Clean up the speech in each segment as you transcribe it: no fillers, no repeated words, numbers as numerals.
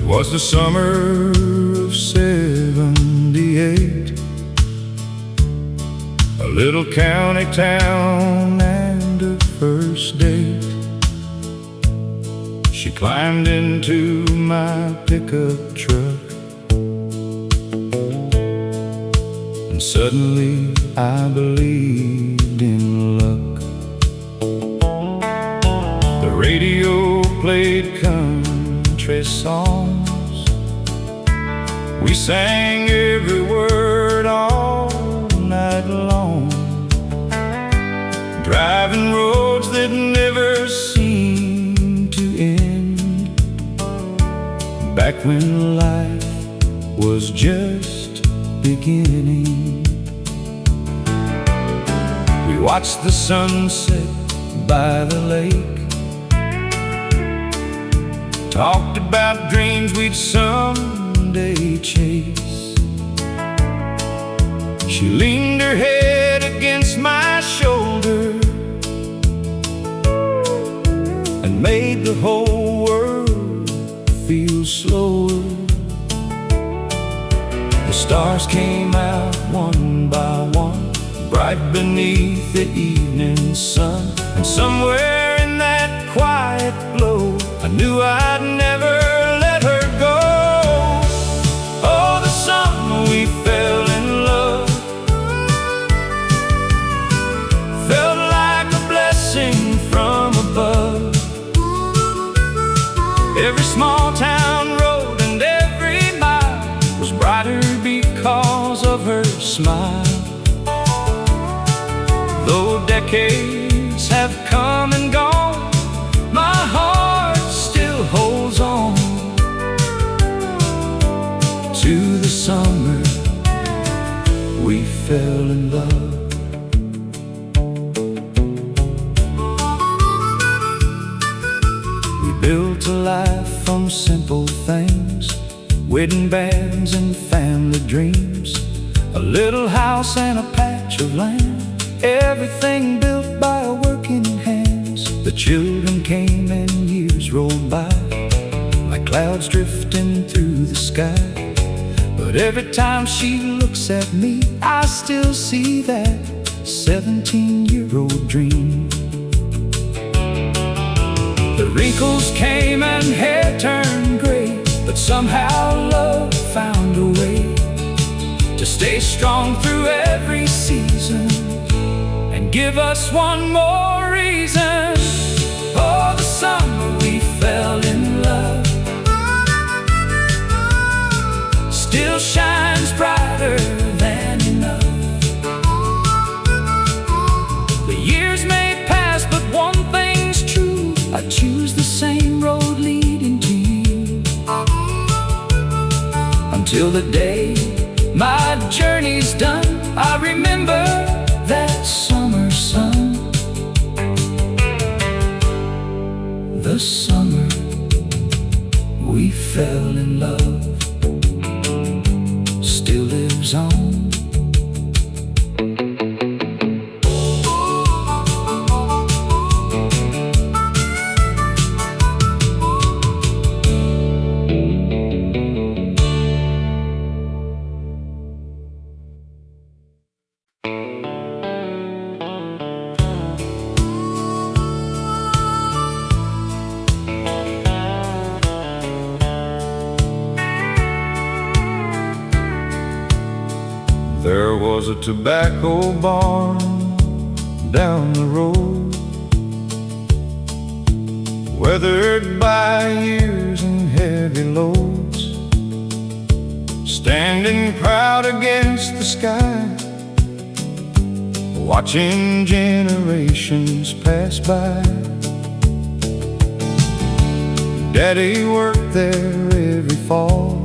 Was the summer of '78, a little county town and a first date. She climbed into my pickup truck, and suddenly I believed in luck. The radio played country songs. We sang every word all night long, driving roads that never seemed to end, back when life was just beginning. We watched the sunset by the lake, talked about dreams we'd someday chase. She leaned her head against my shoulder and made the whole world feel slower. The stars came out one by one, bright beneath the evening sun. And somewhere in that quiet glow, I knew I'd never let her go. Oh, the summer we fell in love felt like a blessing from above. Every small town road and every mile was brighter because of her smile. Though decades have come and gone, my heart still holds on to the summer we fell in love. We built a life from simple things, wedding bands and family dreams, a little house and a patch of land, everything built by our working hands. The children came and years rolled by, like clouds drifting through the sky. But every time she looks at me, I still see that 17-year-old dream. The wrinkles came and hair turned gray, but somehow love found a way to stay strong through every season and give us one more reason. Oh, the summer we fell in love still shines brighter than enough. The years may pass, but one thing's true, I choose the same road leading to you. Until the day my journey's done, I remember that summer sun. The summer we fell in love still lives on. There was a tobacco barn down the road, weathered by years and heavy loads, standing proud against the sky, watching generations pass by. Daddy worked there every fall,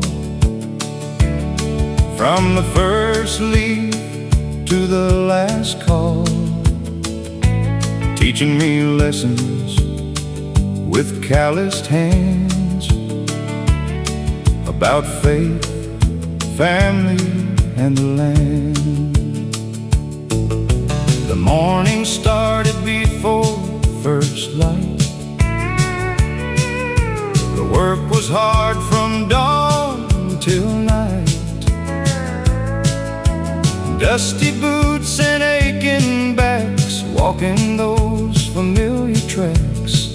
from the first leaf to the last call, teaching me lessons with calloused hands about faith, family, and the land. The morning started before first light, The work was hard from dawn till night. Dusty boots and aching backs, walking those familiar tracks.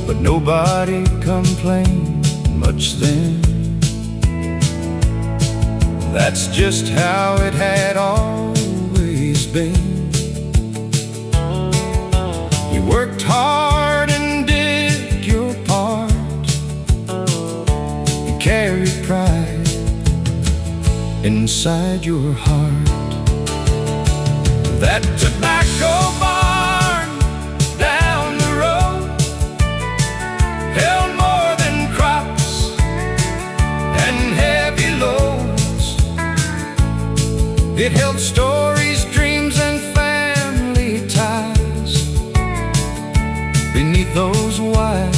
But nobody complained much then. That's just how it had always been. We worked hard and did your part. You carried pride inside your heart. That tobacco barn down the road held more than crops and heavy loads. It held stories, dreams, and family ties. Beneath those wide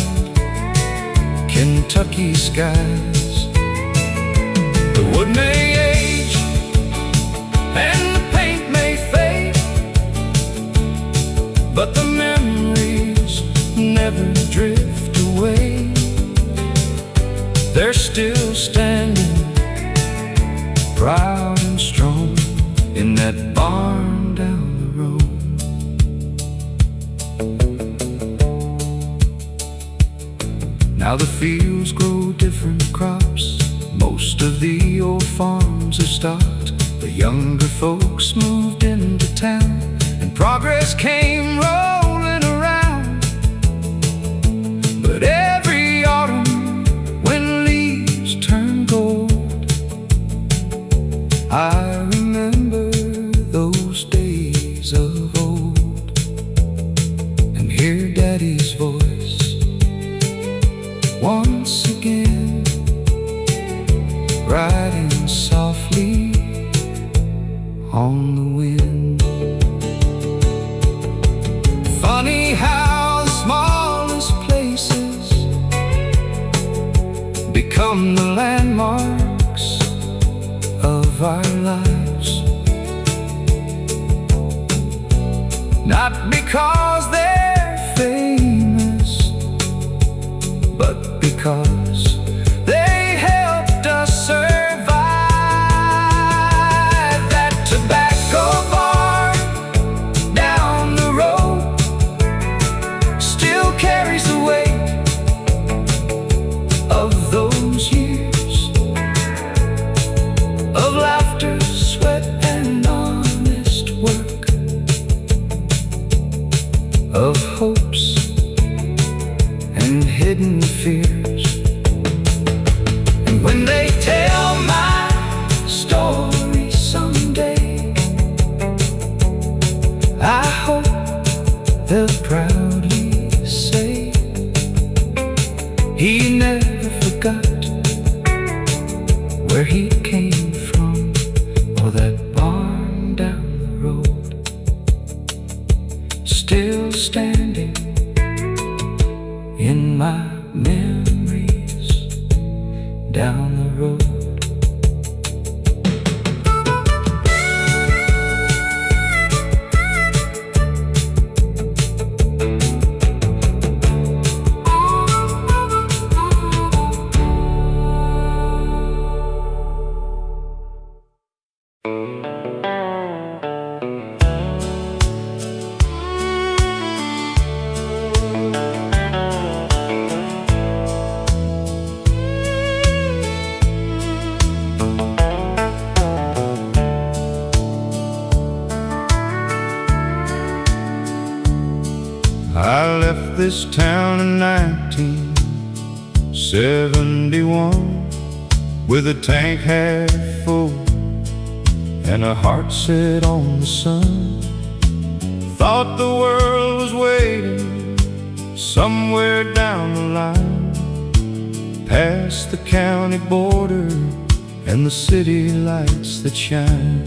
Kentucky skies, the wood may age and the paint may fade, but the memories never drift away. They're still standing proud and strong in that barn down the road. Now the fields grow different crops. Most of the old farms are stocked. The younger folks moved into town, and progress came rolling around. But every autumn, when leaves turn gold, I remember those days of old, and hear Daddy's voice once again, riding softly on the wind. Funny how the smallest places become the landmarks of our lives. Not because they're famous, but because they helped us survive. That tobacco barn down the road still carries the weight of those years of laughter, sweat, and honest work, of hopes and hidden fears. And when they tell my story someday, I hope they'll proudly say, he never forgot where he came from, or that barn down the road, still standing in my memories down the road. I left this town in 1971 with a tank half full and a heart set on the sun. Thought the world was waiting somewhere down the line, past the county border and the city lights that shine.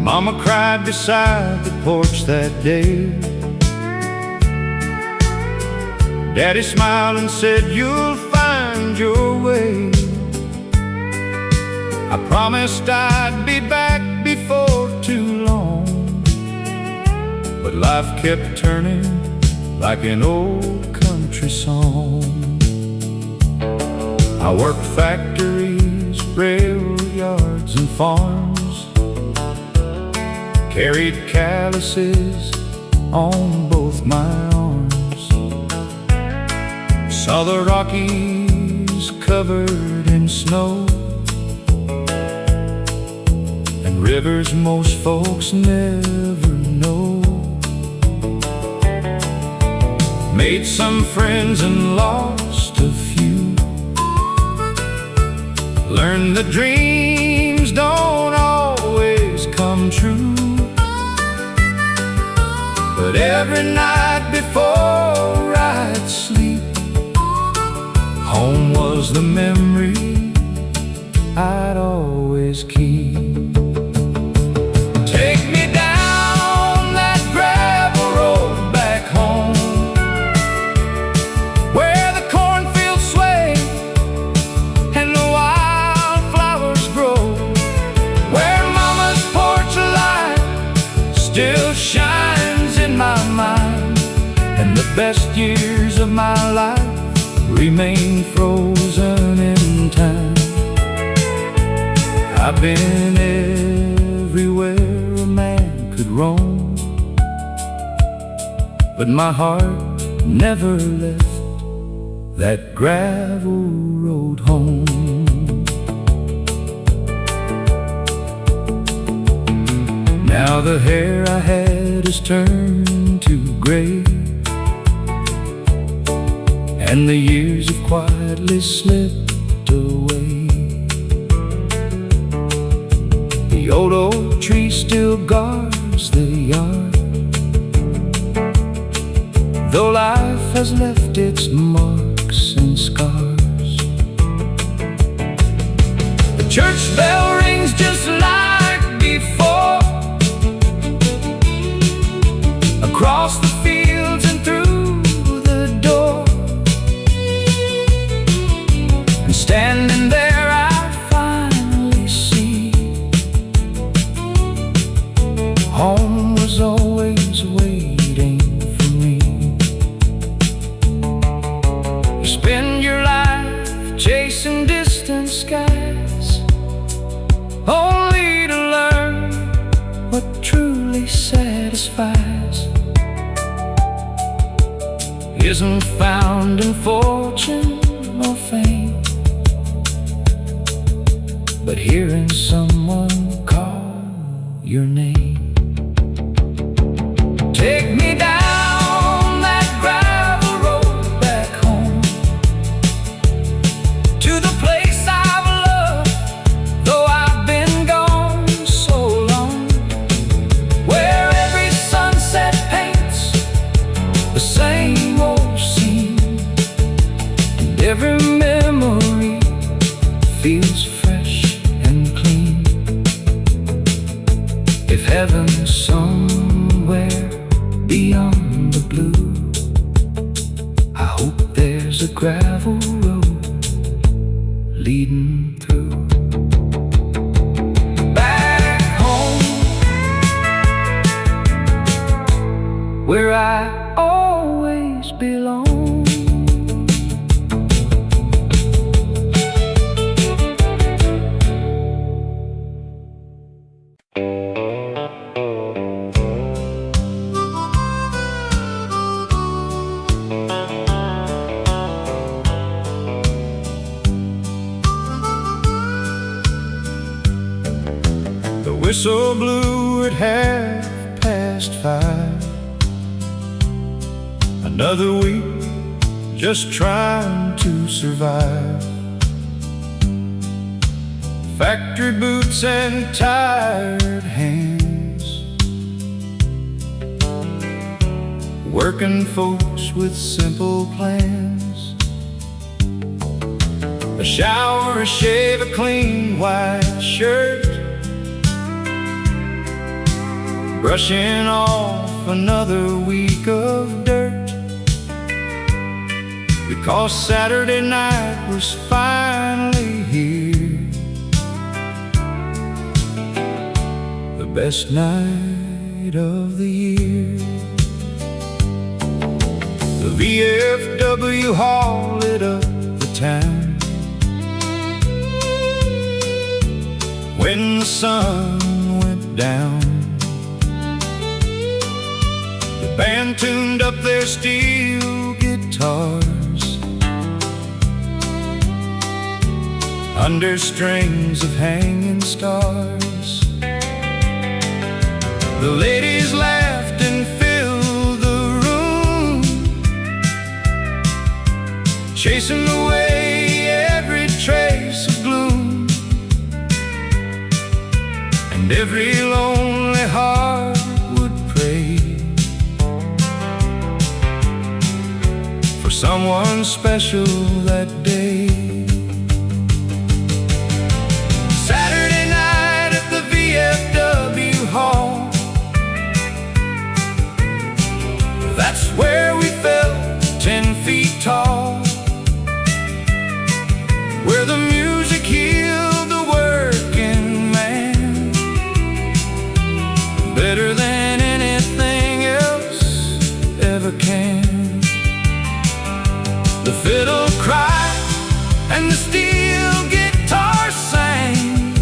Mama cried beside the porch that day. Daddy smiled and said, you'll find your way. I promised I'd be back before too long, but life kept turning like an old country song. I worked factories, rail yards and farms, carried calluses on both my arms, saw the Rockies covered in snow, and rivers most folks never know. Made some friends and lost a few, learned that dreams don't always come true. But every night before I'd sleep, home was the memory I'd always keep. Take me down that gravel road back home, where the cornfields sway and the wildflowers grow, where Mama's porch light still shines in my mind, and the best years of my life remain frozen in time. I've been everywhere a man could roam, but my heart never left that gravel road home. Now the hair I had has turned to gray, and the years have quietly slipped away. The old oak tree still guards the yard, though life has left its marks and scars. The church bell rings just like before, across the fields and through the door, and standing there I finally see home was always waiting for me. You spend your life chasing distant skies, only to learn what truly satisfies isn't found in fortune or fame, but hearing someone call your name. Take me down that gravel road back home, to the place I've loved, though I've been gone so long, where every sunset paints the same old scene, and every memory feels fresh and clean. If heaven's somewhere beyond the blue, I hope there's a gravel road leading through. Back home, where I always belong. The whistle blew at 5:30. Another week just trying to survive. Factory boots and tired hands, working folks with simple plans. A shower, a shave, a clean white shirt, brushing off another week of dirt, because Saturday night was finally here, the best night of the year. VFW hall lit up the town. When the sun went down, the band tuned up their steel guitars under strings of hanging stars. The ladies laughed and filled the room, chasing away every trace of gloom, and every lonely heart would pray for someone special that day. Saturday night at the VFW hall, that's where we felt 10 feet tall, where the music healed the working man better than anything else ever can. The fiddle cried and the steel guitar sang,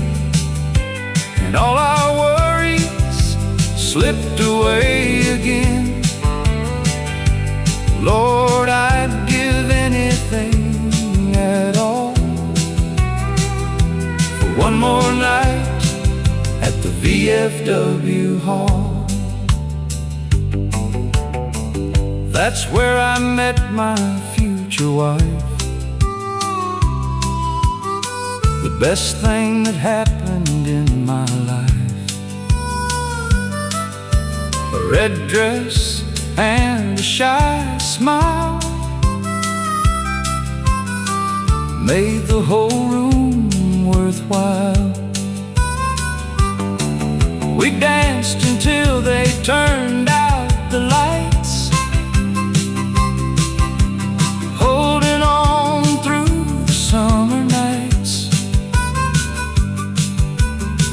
and all our worries slipped away again. Lord, I'd give anything at all for one more night at the VFW hall. That's where I met my future wife, the best thing that happened in my life. A red dress and a shy smile made the whole room worthwhile. We danced until they turned out the lights, holding on through the summer nights.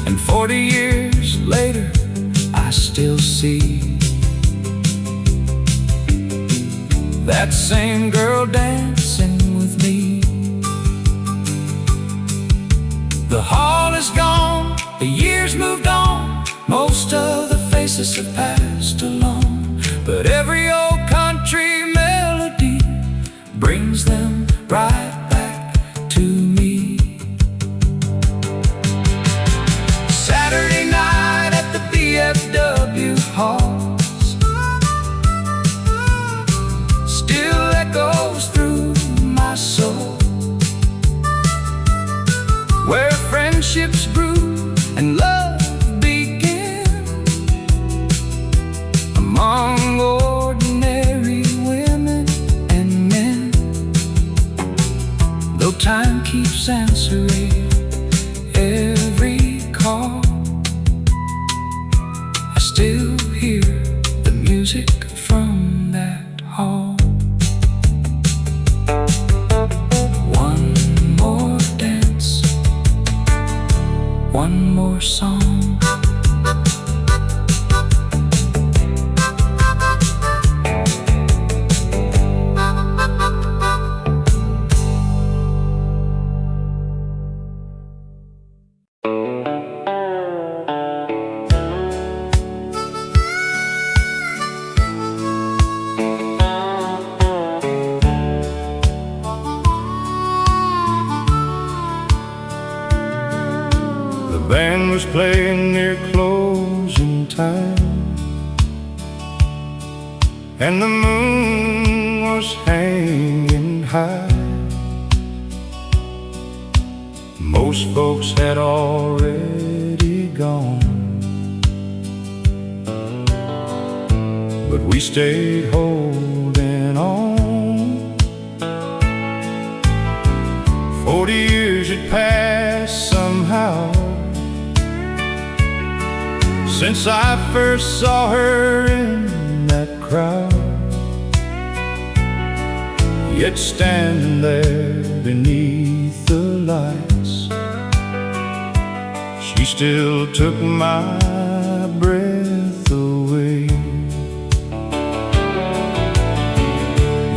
And 40 years later, I still see that same girl dancing with me. The hall is gone, the years moved on, most of the faces have passed along, but every old country melody brings them right back to me. Saturday night at the VFW halls still echoes through my soul, where friendships grew and love began among ordinary women and men. Though time keeps answering every call, I still hear the music from that hall. One more dance, one more song. The band was playing near closing time, and the moon was hanging high. Most folks had already gone, but we stayed holding on. 40 years had passed somehow since I first saw her in that crowd. Yet standing there beneath the lights, she still took my breath away.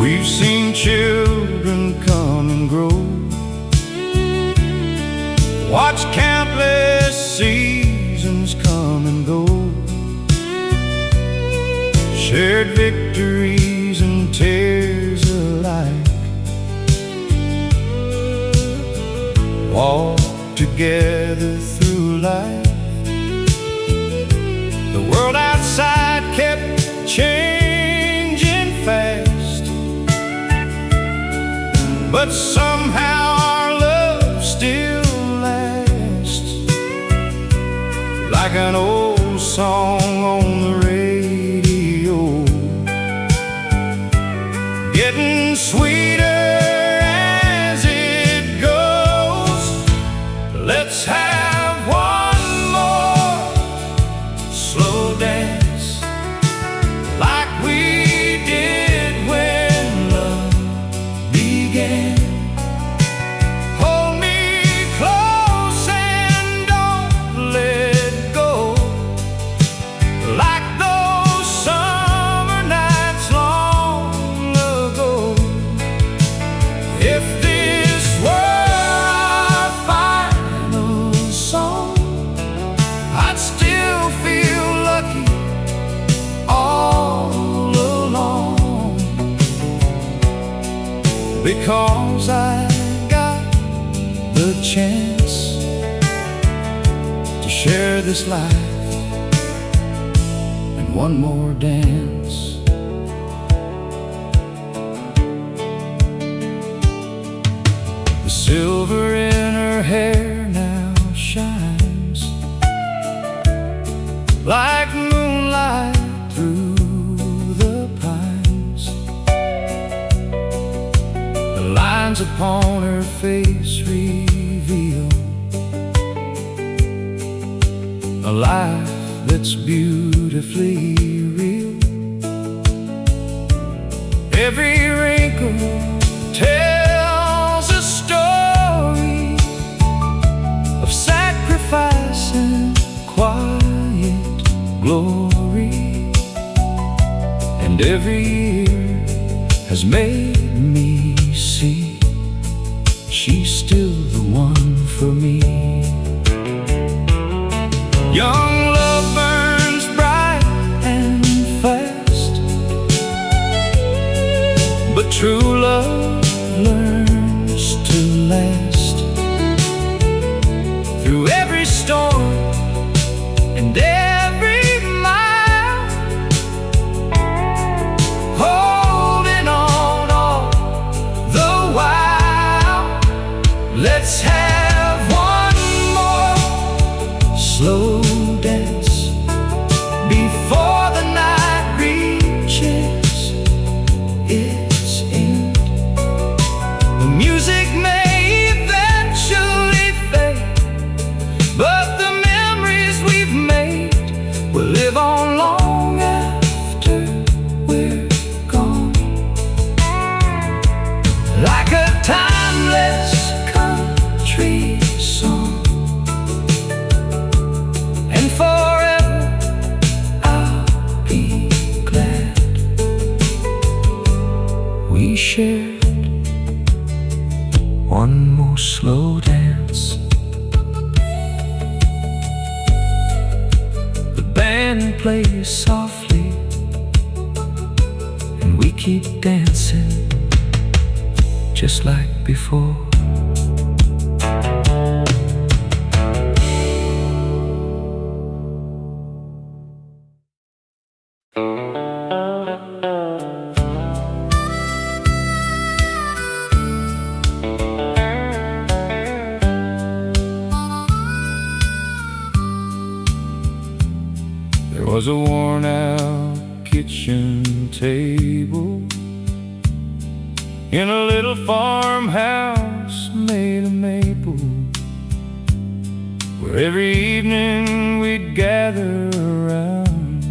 We've seen children come and grow, watched countless seasons come and go, shared victories and tears alike, walked together through life. The world outside kept changing fast, but somehow our love still lasts, like an old song on the radio, getting sweeter as it goes. Let's have one more slow dance, like we did when love began. Hold me close and don't let go, like those summer nights long ago. If this were our final song, I'd still feel lucky all along, because I got the chance to share this life and one more dance. The silver in her hair now shines like moonlight through the pines. The lines upon her face reveal a life that's beautifully real. Every wrinkle tells a story of sacrifice and quiet glory, and every year has made me see she's still the one for me. Young love burns bright and fast, but true love learns to last through every storm and every mile, holding on all the while. Let's have one more slow dance before the night reaches its end. The music may eventually fade, but the memories we've made will live on long after we're gone, like a timeless country song. And forever I'll be glad we shared one more slow dance. The band plays softly and we keep dancing just like before. There was a worn-out kitchen table in a little farmhouse made of maple, where every evening we'd gather around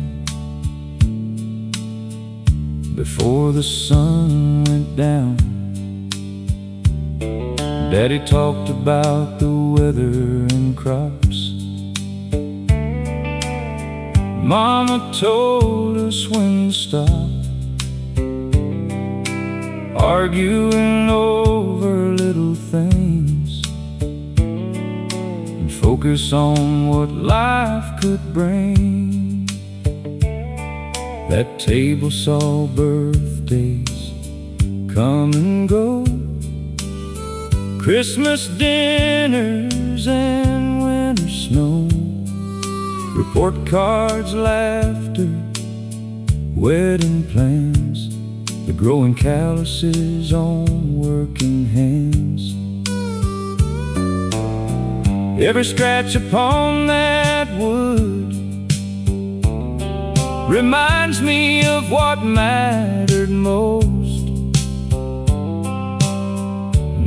before the sun went down. Daddy talked about the weather and crops. Mama told us when to stop arguing over little things, and focus on what life could bring. That table saw birthdays come and go, Christmas dinners and winter snow, report cards, laughter, wedding plans, the growing calluses on working hands. Every scratch upon that wood reminds me of what mattered most.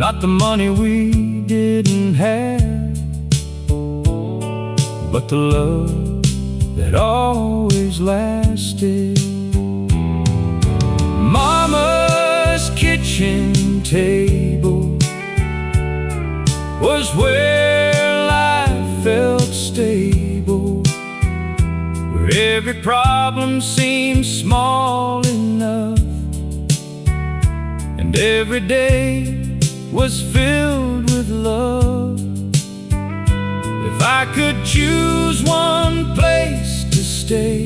Not the money we didn't have, but the love that always lasted. Mama's kitchen table was where life felt stable, where every problem seemed small enough, and every day was filled with love. If I could choose one place to stay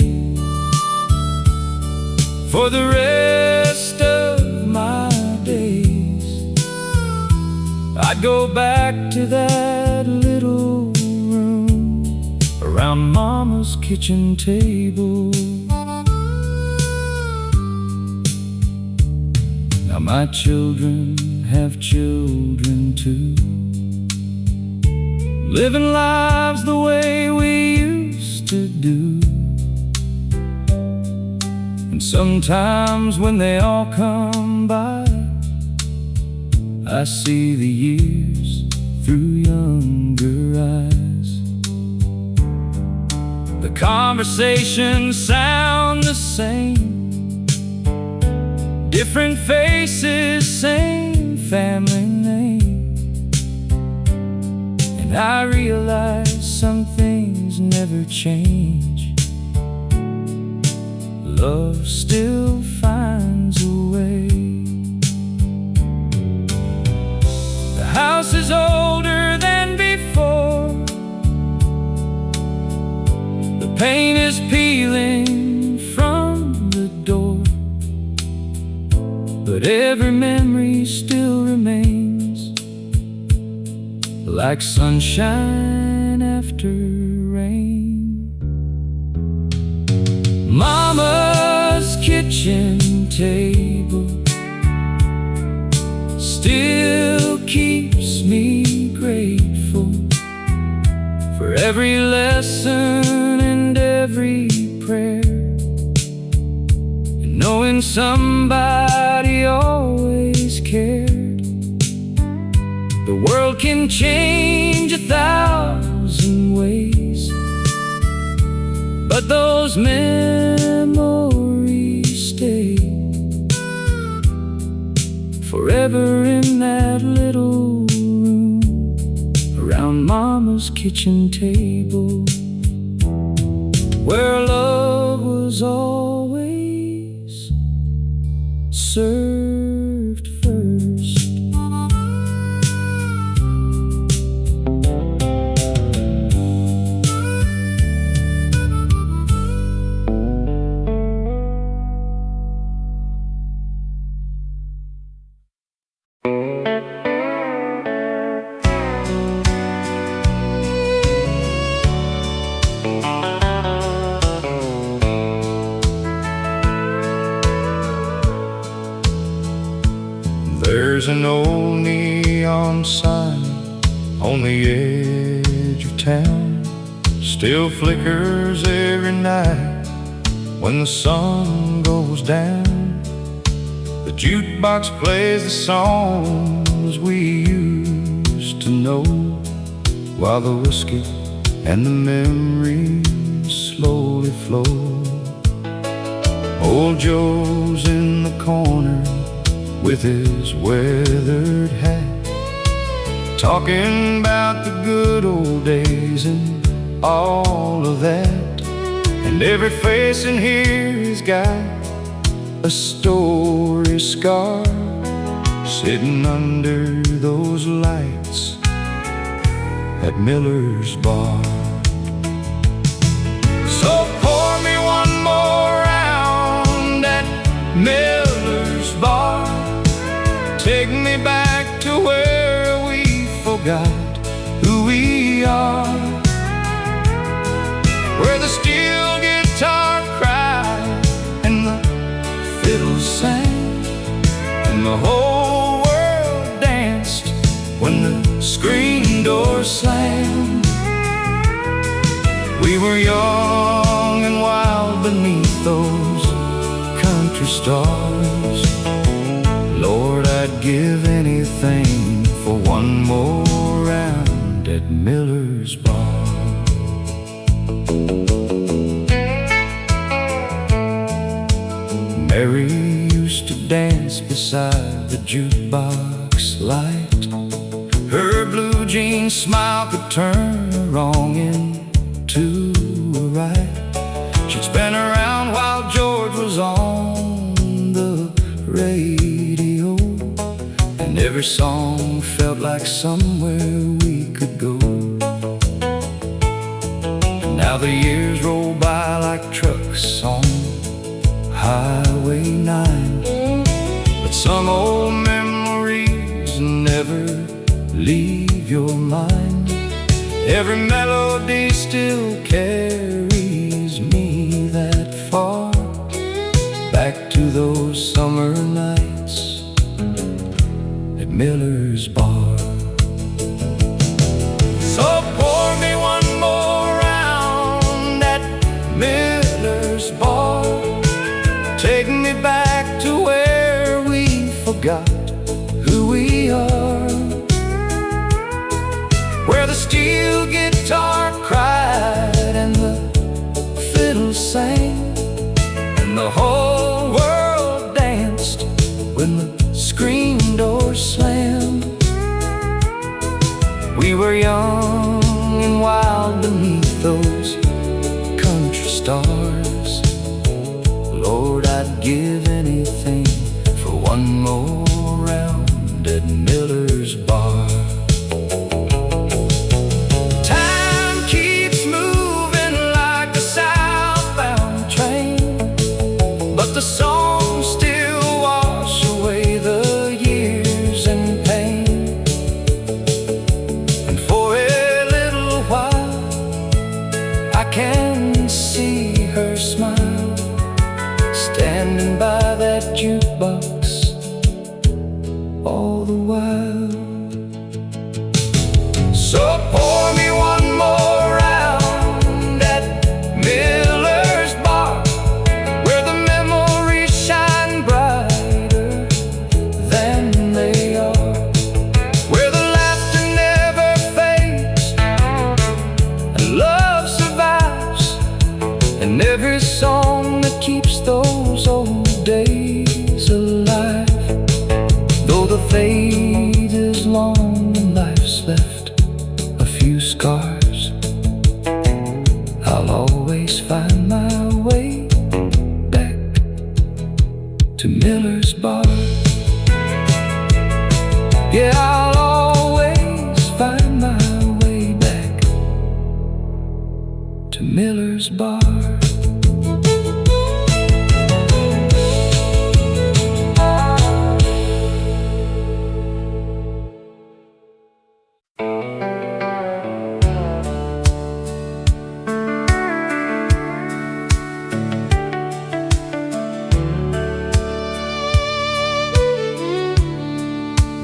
for the rest of my days, I'd go back to that little room around Mama's kitchen table. Now my children have children too, living lives the way we used to do. And sometimes when they all come by, I see the years through younger eyes. The conversations sound the same, different faces, same family name. And I realize some things never change. Love still finds a way. The house is older than before, the paint is peeling from the door, but every memory still remains, like sunshine after rain. Mama's kitchen table still keeps me grateful for every lesson and every prayer, and knowing somebody always cared. The world can change 1,000 ways, but those memories stay forever in that little room around Mama's kitchen table, where love was always served first. There's an old neon sign on the edge of town, still flickers every night when the sun goes down. The jukebox plays the songs we used to know, while the whiskey and the memories slowly flow. Old Joe's in the corner with his weathered hat, talking about the good old days and all of that. And every face in here has got a story scar sitting under those lights at Miller's Bar. So pour me one more round at Miller's Bar. Take me back to where we forgot who we are, where the steel guitar cried and the fiddles sang, and the whole world danced when the screen door slammed. We were young and wild beneath those country stars. Lord, I'd give anything for one more round at Miller's Bar. Mary used to dance beside the jukebox light. Her blue jean smile could turn a wrong into a right. She'd spin around while George was on the radio, and every song felt like somewhere we could go. And now the years roll by like trucks on Highway 9, but some old memories never leave your mind. Every melody still carries me that far, back to those summer nights at Miller's Bar. So pour me one more round at Miller's Bar. Take me back to where we forgot who we are, where the steel guitar cried and the fiddles sang, and the whole world danced when the screen door slammed. We were young and wild beneath those country stars. Lord, I'd give anything for one more round at Miller's Bar. Time keeps moving like a southbound train, but the songs still wash away the years and pain. And for a little while I can see her smile, standing by that jukebox all the while. So pour me one more round at Miller's Bar, where the memories shine brighter than they are, where the laughter never fades and love survives, and every song that keeps those old days alive. Though the fade is long and life's left a few scars, I'll always find my way back to Miller's Bar. Yeah, I'll always find my way back to Miller's Bar.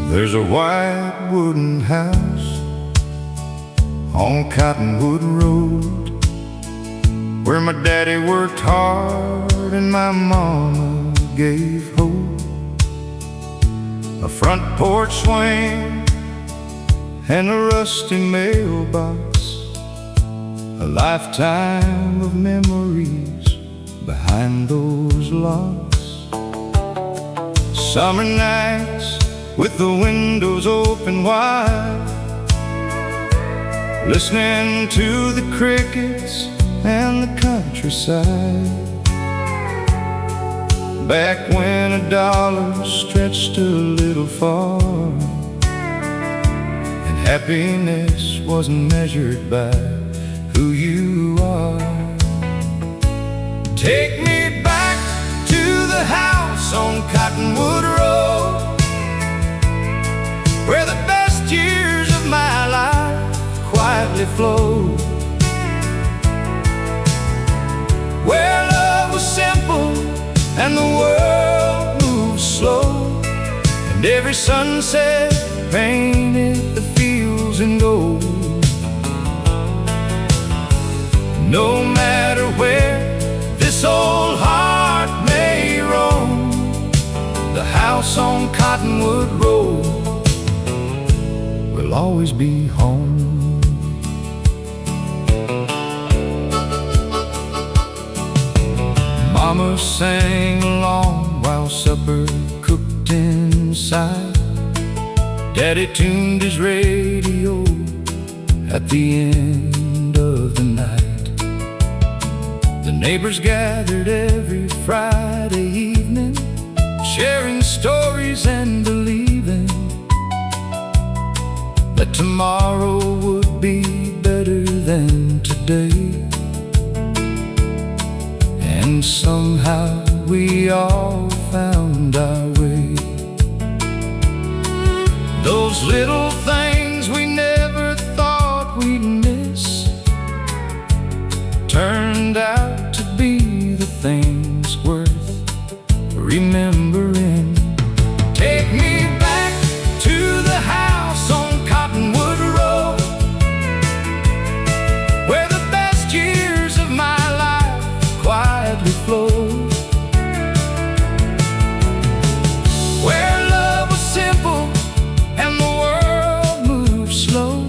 There's a white wooden house on Cottonwood Road, where my daddy worked hard and my mama gave hope. A front porch swing and a rusty mailbox, a lifetime of memories behind those locks. Summer nights with the windows open wide, listening to the crickets and the countryside. Back when $1 stretched a little so far, and happiness wasn't measured by who you are. Take me back to the house on Cottonwood Road, where the best years of my life quietly flowed, where love was simple and the world moved slow, and every sunset painted the fields in gold. No matter where this old heart may roam, the house on Cottonwood Road will always be home. Mama sang along while supper cooked inside. Daddy tuned his radio at the end of the night. The neighbors gathered every Friday evening, sharing stories and believing that tomorrow would be better than today. And somehow we all found our way. Those little things we never thought we'd miss turned out to be the things worth remembering. Take me back to the house on Cottonwood Road, where the best years of my life quietly flowed, where love was simple and the world moved slow,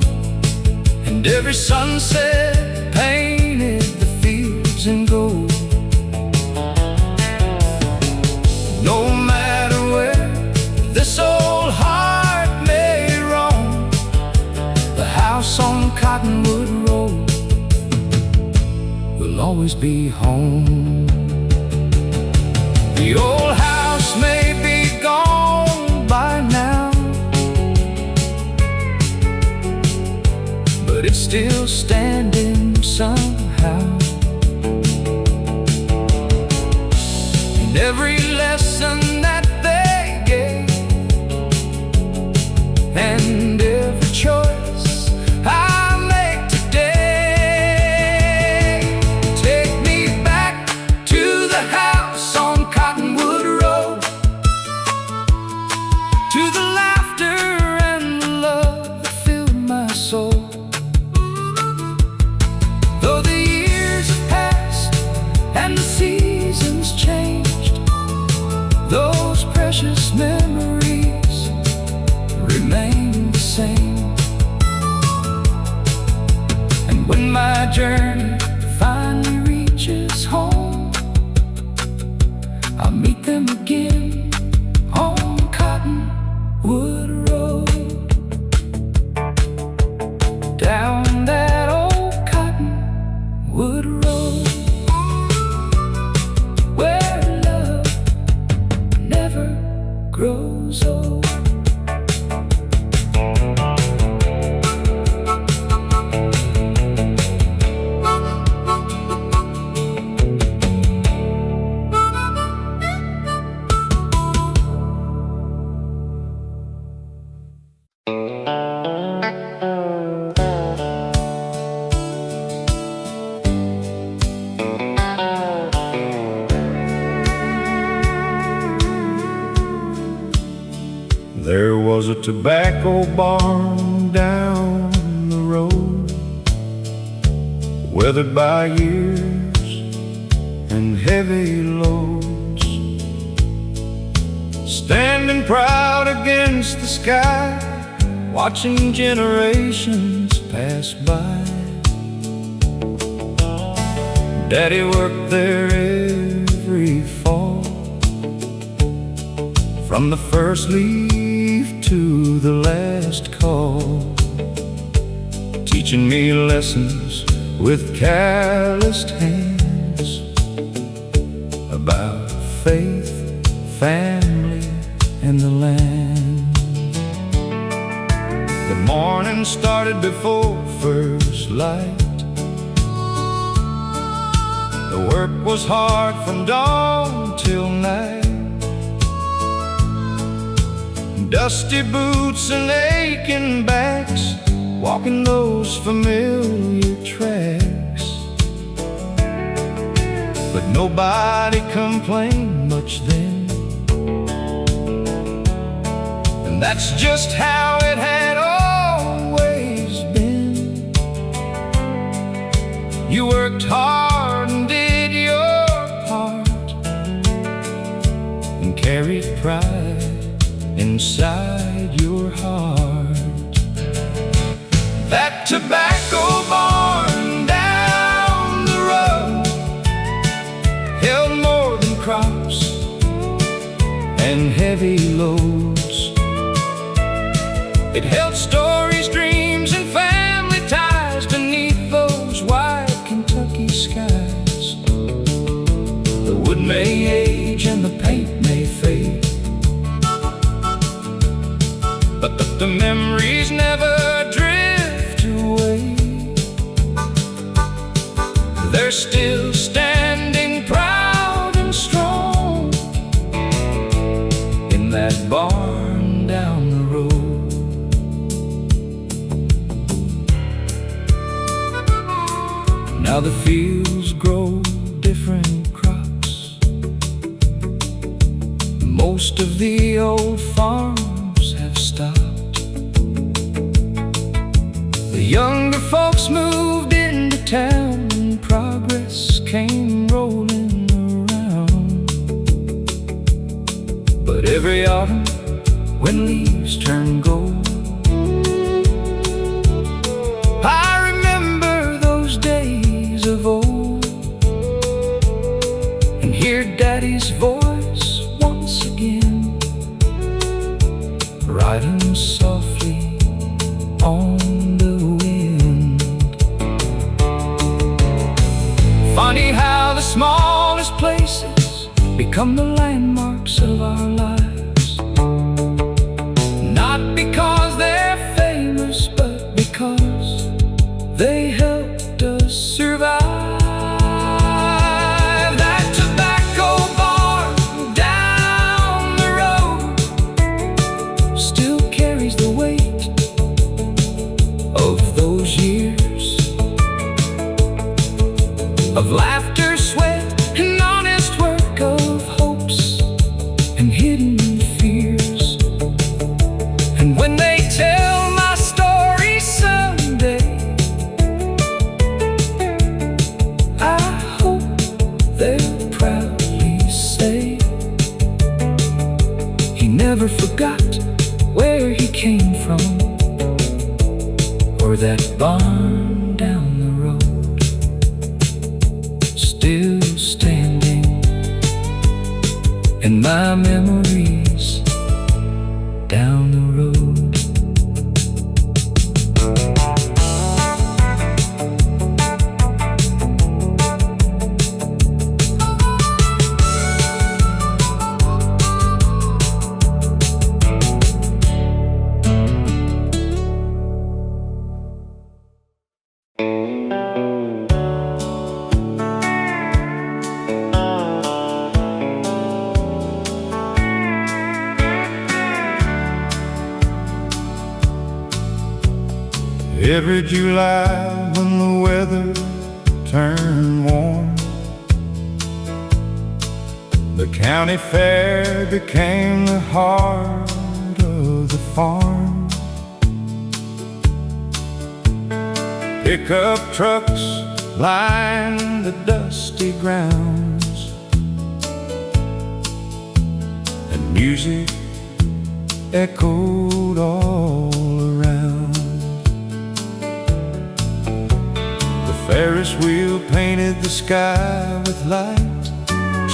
and every sunset painted the fields in gold. No matter where this old heart may roam, the house on Cottonwood Road will always be home. The old house may be gone by now, but it's still standing somehow. And every lesson that they gave, and every choice I make today, take me back to the house on Cottonwood Road, to the laughter and the love that filled my soul. Though the years have passed and the seasons changed, those precious memories remain the same. And when my journey finally reaches home, I'll meet them again on Cottonwood Road, down that old Cottonwood Road, where love never grows old. There was a tobacco barn down the road, weathered by years and heavy loads, standing proud against the sky, watching generations pass by. Daddy worked there every fall, from the first leaf to the last call, teaching me lessons with calloused hands about faith, family, and the land. morning started before first light. The work was hard from dawn till night. Dusty boots and aching backs, walking those familiar tracks. But nobody complained much then, and that's just how it had always been. You worked hard and did your part, and carried pride inside your heart. That tobacco barn down the road held more than crops and heavy loads. It held stories, dreams, and family ties beneath those wide Kentucky skies. The wood may age and the paint may fade, but the memories never drift away. They're still standing proud and strong in that barn down the road. Now the fields grow different crops. Most of the old farms have stopped. The younger folks moved into town, and progress came rolling around. But every autumn, when leaves turn gold, I remember those days of old, and hear Daddy's voice once again, riding softly on the wind. Funny how the smallest places become the landmarks of our lives. Not because they're famous, but because they helped us survive. That tobacco barn down the road still carries the weight of those years of laughter, sweat, and honest work, of hopes and hidden fears. And when they tell my story someday, I hope they'll proudly say he never forgot where he came from, or that barn down the road still standing in my memories down the road. Every July when the weather turned warm, the county fair became the heart of the farm. Pickup trucks lined the dusty grounds, and music echoed all around. Ferris wheel painted the sky with light,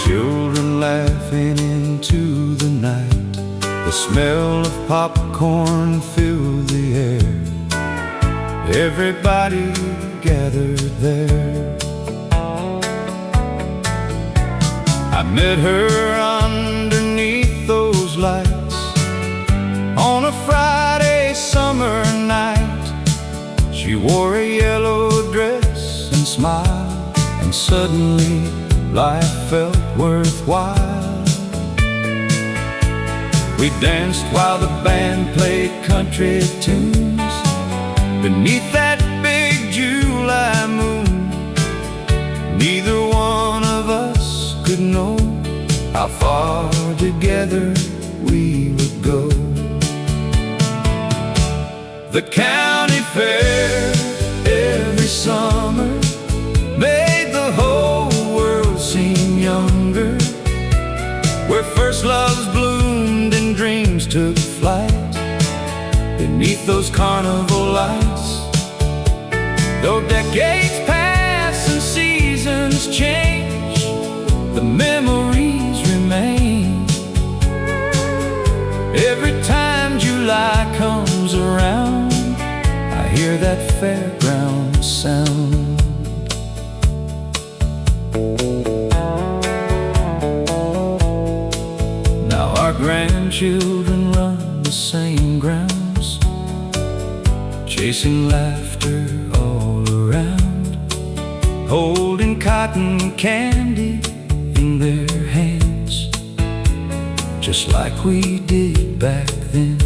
children laughing into the night. The smell of popcorn filled the air. Everybody gathered there. I met her underneath those lights on a Friday summer night. and suddenly life felt worthwhile. We danced while the band played country tunes beneath that big July moon. Neither one of us could know how far together we would go. The county fair every summer made the whole world seem younger, where first loves bloomed and dreams took flight beneath those carnival lights. Though decades pass and seasons change, the memories remain. Every time July comes around, I hear that fairground sound. Now our grandchildren run the same grounds, chasing laughter all around, holding cotton candy in their hands, just like we did back then.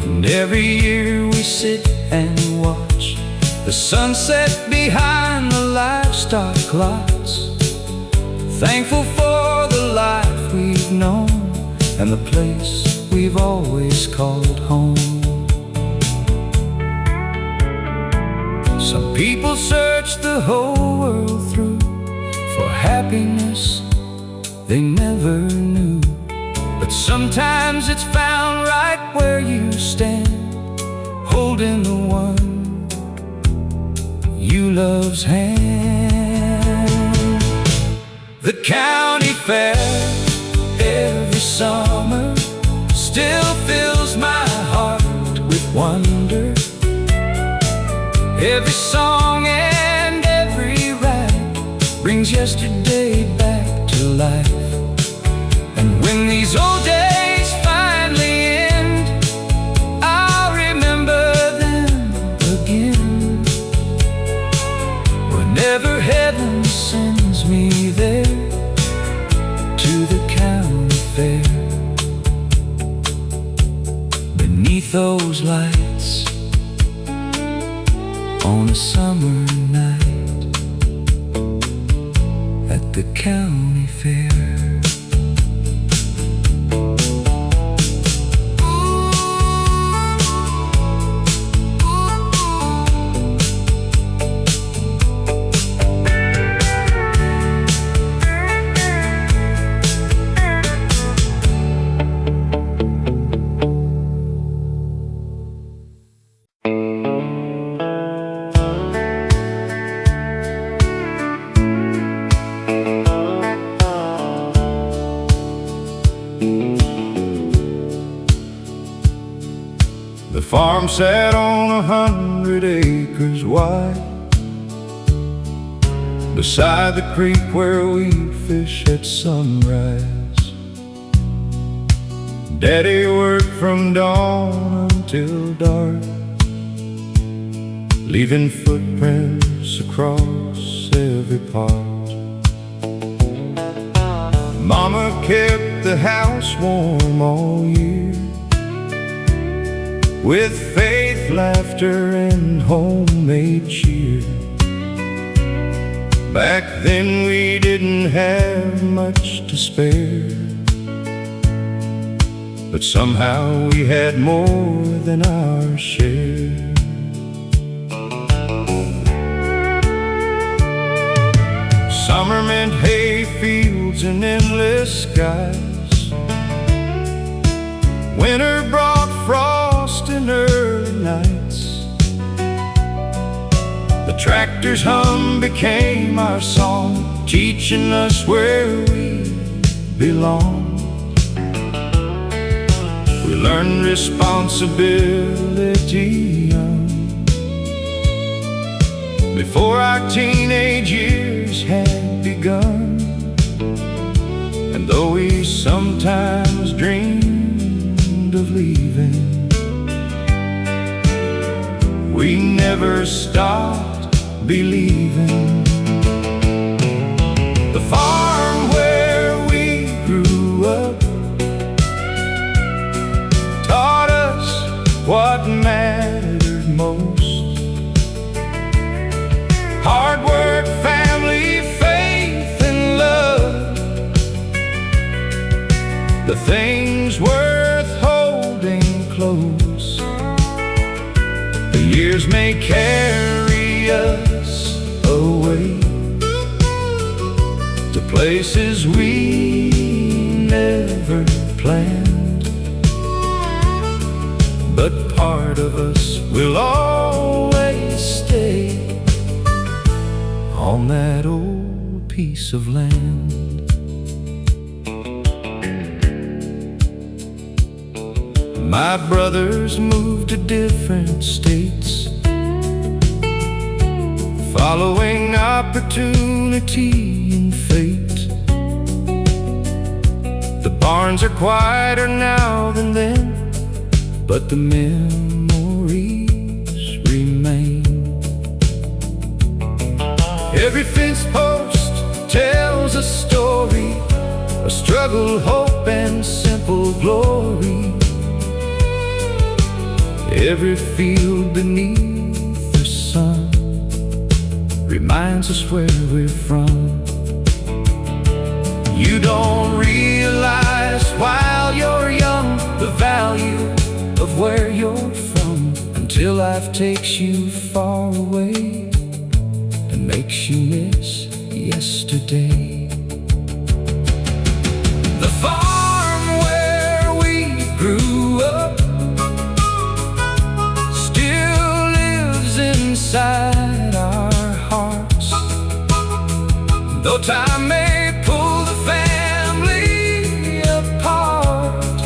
And every year we sit and watch the sunset behind the livestock lots, thankful for the life we've known and the place we've always called home. Some people search the whole world through for happiness they never knew, but sometimes it's found right where you stand, holding the one you love's hand. The county fair every summer still fills my heart with wonder. Every song and every ride brings yesterday back to life. And when these old days finally end, I'll remember them again. Whenever heaven sends me there, to the county fair, beneath those lights on a summer night at the county fair. The farm sat on 100 acres wide, beside the creek where we'd fish at sunrise. Daddy worked from dawn until dark, leaving footprints across every part. Mama kept the house warm all year, with faith, laughter, and homemade cheer. Back then we didn't have much to spare, but somehow we had more than our share. Summer meant hay fields and endless skies. Winter brought frost and early nights. The tractor's hum became our song, teaching us where we belong. We learned responsibility young, before our teenage years had begun. And though we sometimes dreamed of leaving, we never stopped believing. The farm where we grew up taught us what mattered most. Hard work, family, faith, and love, the things worth holding close. The years may carry us away to places we never planned, but part of us will always stay on that old piece of land. My brothers moved to different states, following opportunity and fate. The barns are quieter now than then, but the memories remain. Every fence post tells a story, a struggle, hope, and simple glory. Every field beneath the sun reminds us where we're from. You don't realize while you're young the value of where you're from, until life takes you far away and makes you miss yesterday. The farm where we grew up still lives inside our hearts. Though time may pull the family apart,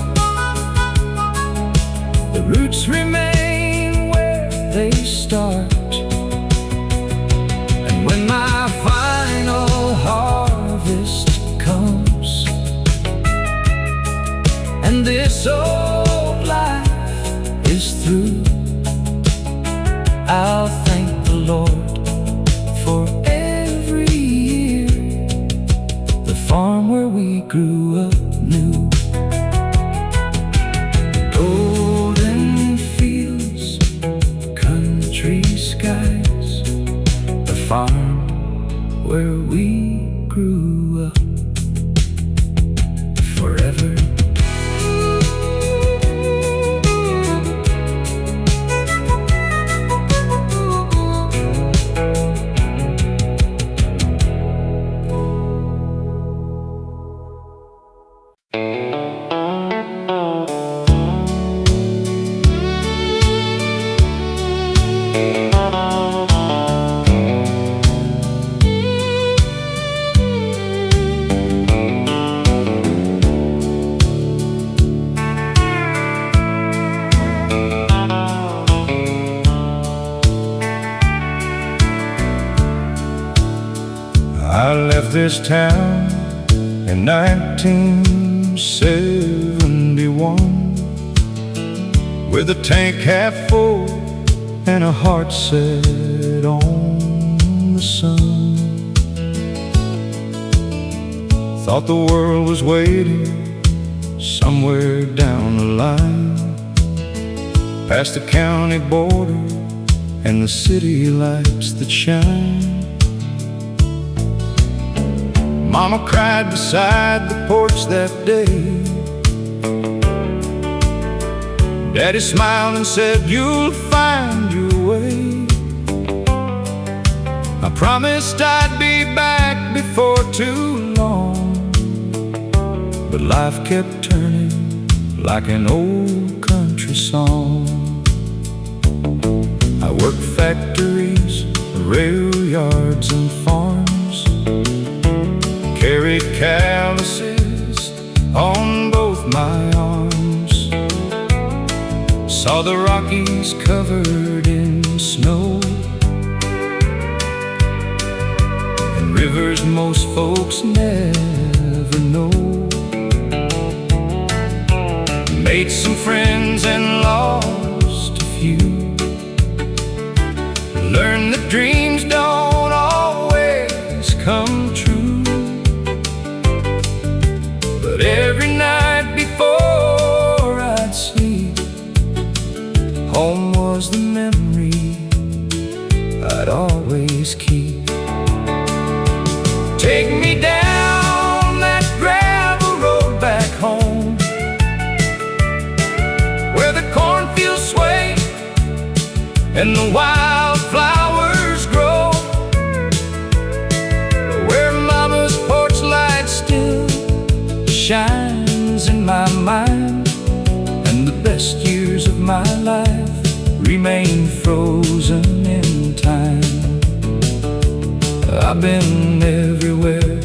the roots remain where they start. And when my final harvest comes and this old life is through, I'll thank the Lord for every year the farm where we grew up knew. Golden fields, country skies, the farm where we grew up forever. I left this town in 1971 with a tank half full and a heart set on the sun. Thought the world was waiting somewhere down the line, past the county border and the city lights that shine. Mama cried beside the porch that day. Daddy smiled and said, "You'll find your way." I promised I'd be back before too long, but life kept turning like an old country song. I worked factories, rail yards and farms, carried calluses on both my arms, saw the Rockies covered in snow, and rivers most folks never know. Made some friends and lost a few, learned that dreams don't and the wildflowers grow, where Mama's porch light still shines in my mind, and the best years of my life remain frozen in time. I've been everywhere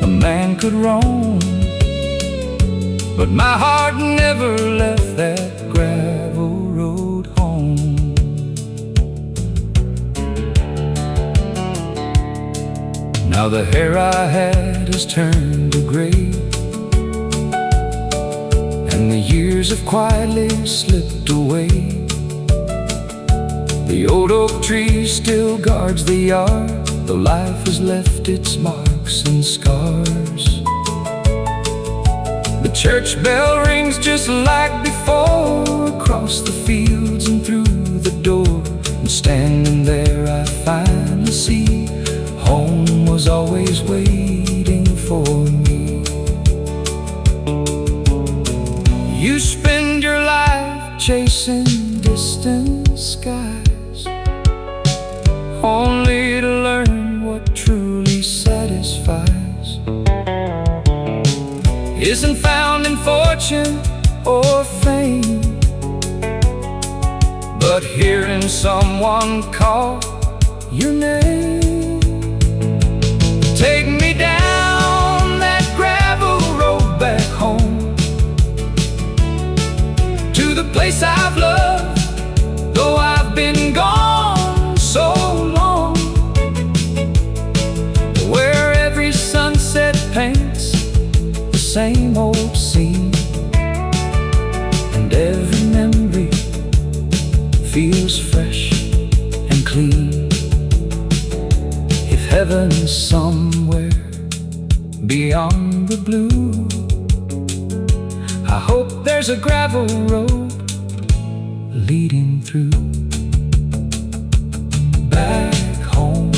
a man could roam, but my heart never left that gravel road home. Now the hair I had has turned to gray, and the years have quietly slipped away. The old oak tree still guards the yard, though life has left its marks and scars. The church bell rings just like before, across the fields and through the door. And standing there I finally see home was always waiting for me. You spend your life chasing distant skies, only to learn what truly satisfies isn't found in fortune or fame, but hearing someone call your name. Take me down that gravel road back home, to the place I've loved, though I've been gone so long, where every sunset paints the same old scene, and every memory feels fresh and clean. If heaven's somewhere beyond the blue, I hope there's a gravel road leading through. Back home,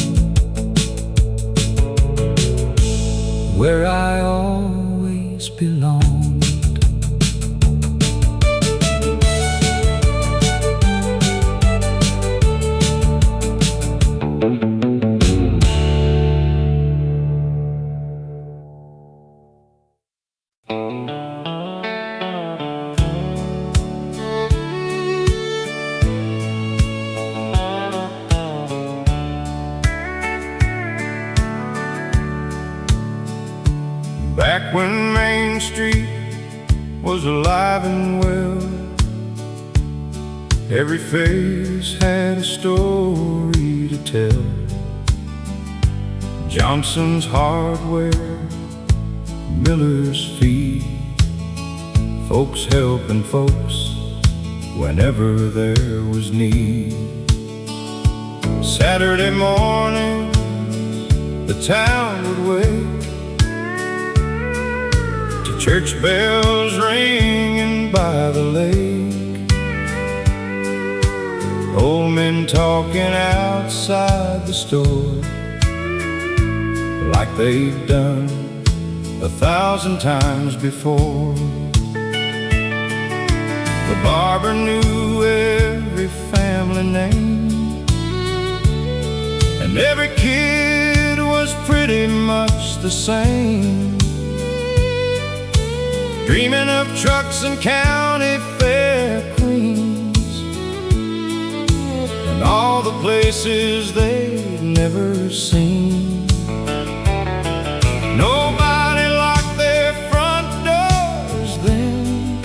where I always belonged. Back when Main Street was alive and well, every face had a story to tell. Johnson's Hardware, Miller's Feed, folks helping folks whenever there was need. Saturday morning, the town would wake, church bells ringing by the lake, old men talking outside the store, like they've done 1,000 times before. The barber knew every family name, and every kid was pretty much the same, dreaming of trucks and county fair queens, and all the places they'd never seen. Nobody locked their front doors then.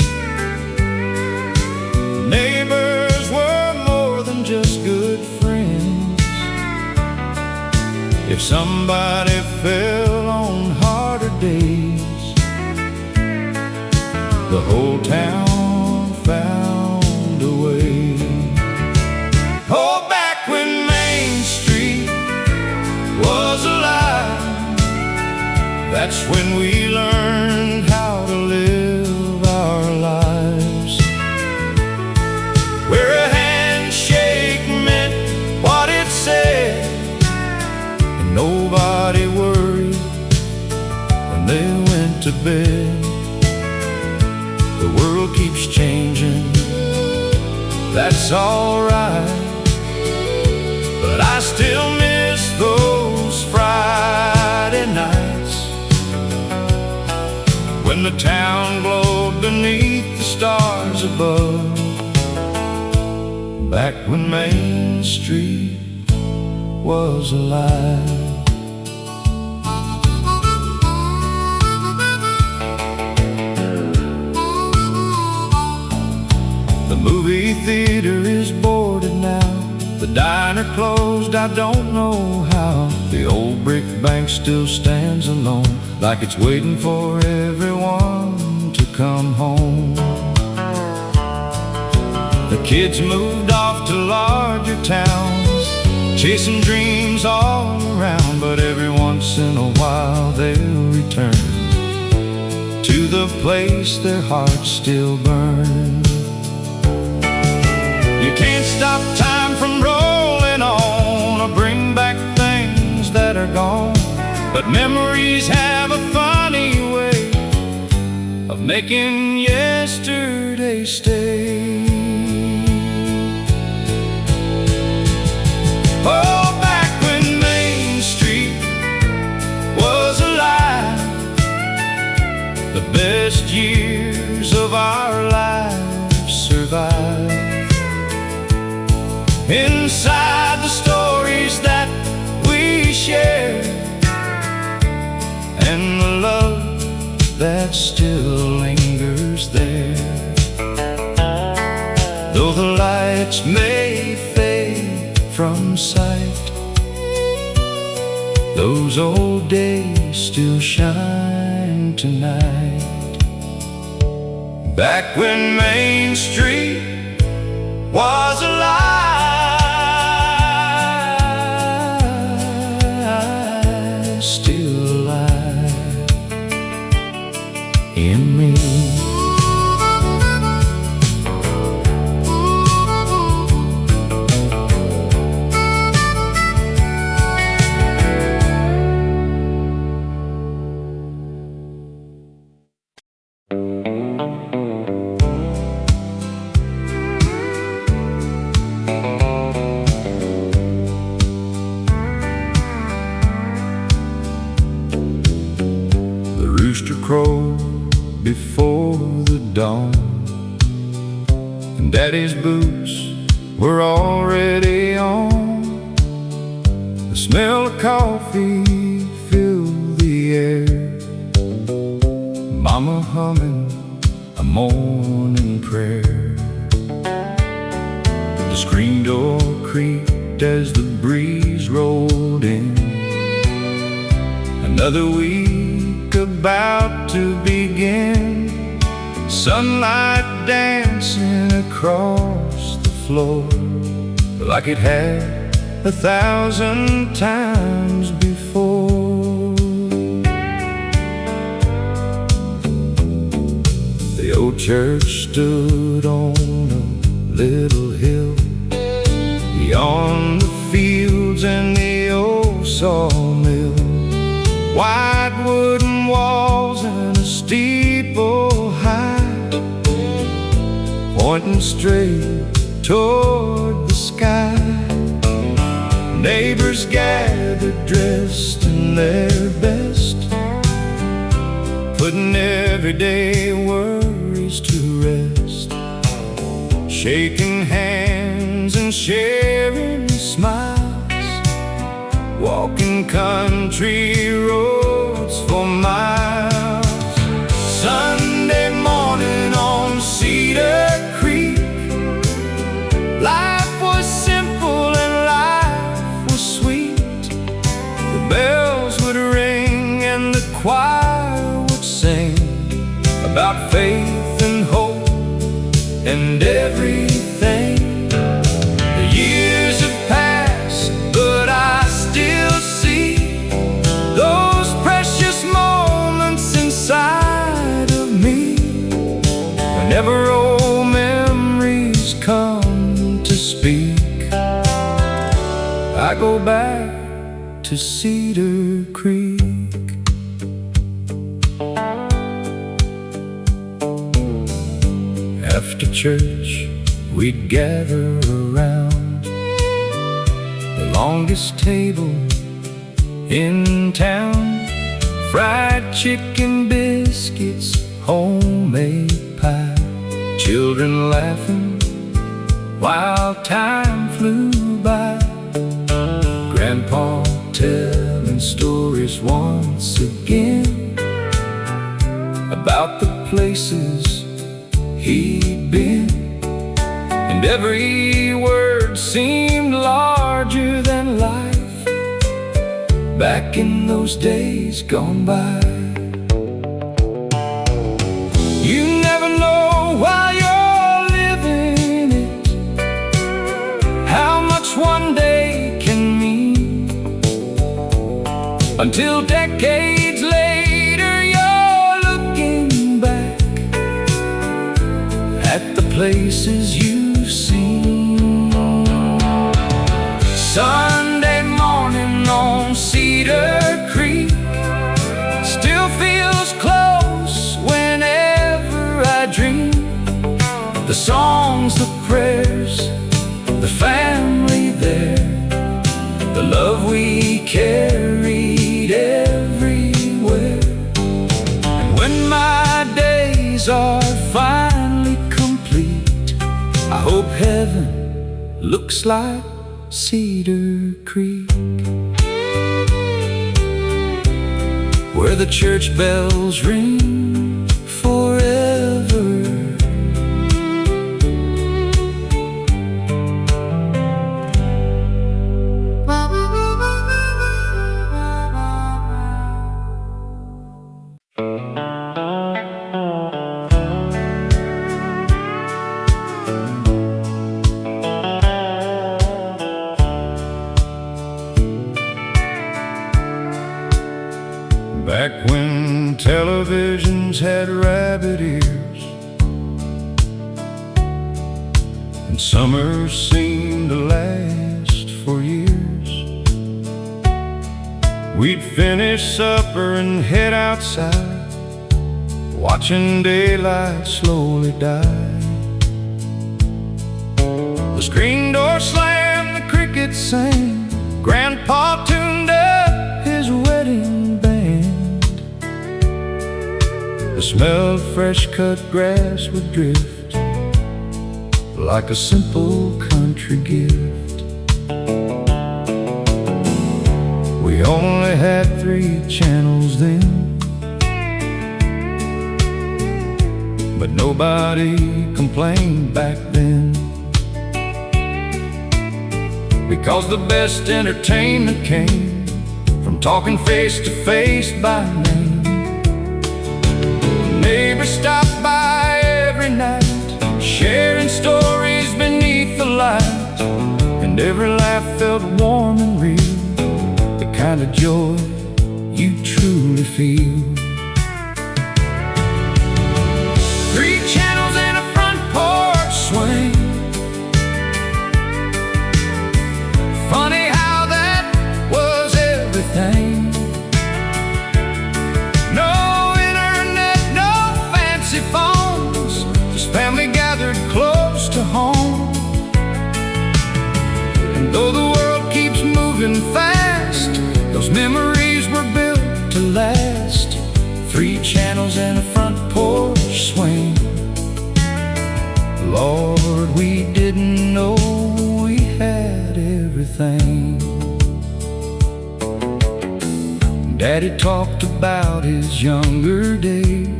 Neighbors were more than just good friends. If somebody fell on harder days, the whole town found a way. Oh, back when Main Street was alive, that's when we learned how to live our lives, where a handshake meant what it said, and nobody worried when they went to bed. The world keeps changing, that's alright. But I still miss those Friday nights when the town glowed beneath the stars above, back when Main Street was alive. The movie theater is boarded now, the diner closed, I don't know how. The old brick bank still stands alone, like it's waiting for everyone to come home. The kids moved off to larger towns, chasing dreams all around, but every once in a while they'll return to the place their hearts still burn. You can't stop time from rolling on or bring back things that are gone, but memories have a funny way of making yesterday stay. Oh, back when Main Street was alive, the best years of our lives survived. Inside the stories that we share, and the love that still lingers there. Though the lights may fade from sight, those old days still shine tonight. Back when Main Street was alive, still alive in me. Rooster crowed before the dawn, and Daddy's boots were already on. The smell of coffee filled the air, Mama humming a morning prayer. The screen door creaked as the breeze rolled in. Another week about to begin, sunlight dancing across the floor like it had 1,000 times before. The old church stood on a little hill beyond the fields and the old sawmill. White wooden walls and a steeple high, pointing straight toward the sky. Neighbors gathered dressed in their best, putting everyday worries to rest, shaking hands and sharing smiles, walking country roads for miles. Sunday morning on Cedar Creek, life was simple and life was sweet. The bells would ring and the choir would sing about faith and hope and everything. The years have passed, but I still see those precious moments inside of me. Whenever old memories come to speak, I go back to Cedar Creek. After church, we'd gather around the longest table in town. Fried chicken, biscuits, homemade pie, children laughing while time flew by. Grandpa telling stories once again about the places he'd been, and every word seemed larger than life back in those days gone by. You never know while you're living it how much one day can mean, until decades later you're looking back at the places you've seen. Sunday morning on Cedar Creek still feels close whenever I dream. The songs, the prayers, the family there, the love we carried everywhere. And when my days are finally complete, I hope heaven looks like Cedar Creek, where the church bells ring forever. Back when televisions had rabbit ears and summers seemed to last for years, we'd finish supper and head outside, watching daylight slowly die. The screen door slammed, the crickets sang, Grandpa tuned up his wedding band. The smell of fresh-cut grass would drift like a simple country gift. We only had 3 channels then, but nobody complained back then, because the best entertainment came from talking face to face by name. Neighbors stopped by every night, sharing stories beneath the light, and every laugh felt warm and real, the kind of joy you truly feel. 3 channels and a front porch swing. Funny how that was everything. Family gathered close to home, and though the world keeps moving fast, those memories were built to last. 3 channels and a front porch swing. Lord, we didn't know we had everything. Daddy talked about his younger days.